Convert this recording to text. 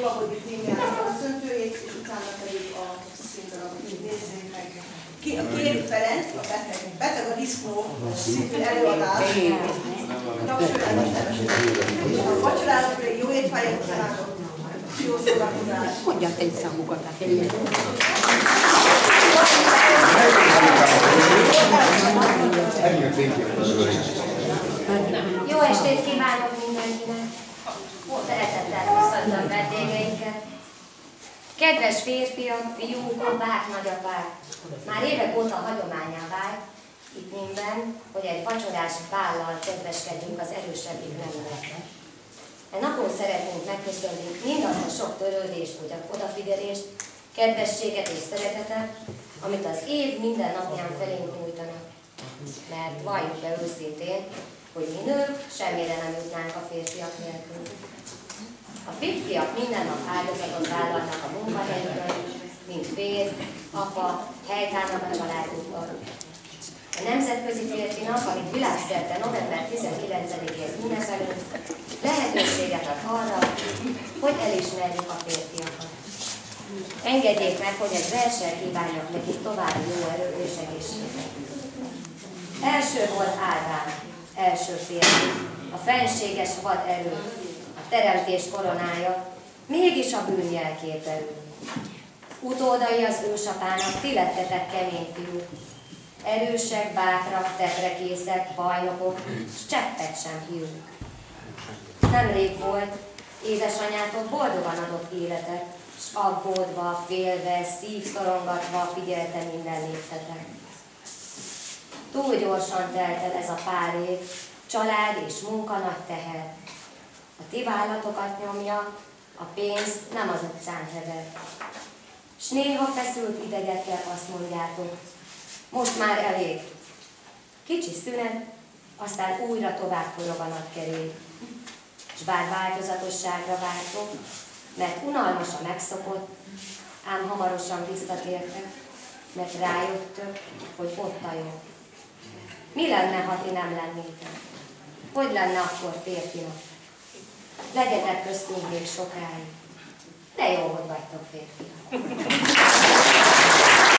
Éva Bodit Némiának köszöntőjét, és utána pedig a színdarabot nézzük meg. Kéri Ferenc, a beteg a disznó szintű előadás. A vacsorának jó étvágyat kívánok, jó szórakozás. Mondjak egy számokat a Jó estét kívánok mindenkinek! Szeretettel köszöntöm vendégeinket! Kedves férfiak, fiúk, apák, nagyapák! Már évek óta hagyománnyá vált itt minden, hogy egy vacsorás bállal kedveskedjünk az erősebbik neműeknek. E napon szeretnénk megköszönni mindazt a sok törődést, odafigyelést, kedvességet és szeretetet, amit az év minden napján felénk nyújtanak. Mert valljuk be őszintén, hogy mi nők semmire nem jutnánk a férfiak nélkül. A férfiak minden nap áldozatot vállalnak a munkahelyükön, mint férj, apa, helytárnak a családukban. A Nemzetközi Férfi Nap, amit világszerte november 19-én ünnepelünk, lehetőséget ad arra, hogy elismerjük a férfiakat. Engedjék meg, hogy egy verssel kívánjak nekik további jó erő és egészséget. Első volt Ádám, első férfi, a fenséges vad erő, a teremtés koronája, mégis a bűn jelképe ő. Utódai az ősapának, ti lettetek kemény fiúk, erősek, bátrak, tetrekészek, bajnokok, s cseppet sem hiúk. Nemrég volt, édesanyátok boldogan adott életet, s aggódva, félve, szívszorongatva figyelte minden léptetek. Túl gyorsan telt el ez a pár év, család és munka nagy teher. A ti vállatokat nyomja, a pénz nem az utcán hever. S néha feszült idegekkel azt mondjátok, most már elég. Kicsi szünet, aztán újra tovább forog a nagy kerék. S bár változatosságra vártok, mert unalmas a megszokott, ám hamarosan visszatértek, mert rájöttök, hogy ott a jó. Mi lenne, ha ti nem lennétek? Hogy lenne akkor férfinak? Legyetek köztünk még sokáig. De jó, hogy vagytok férfiak.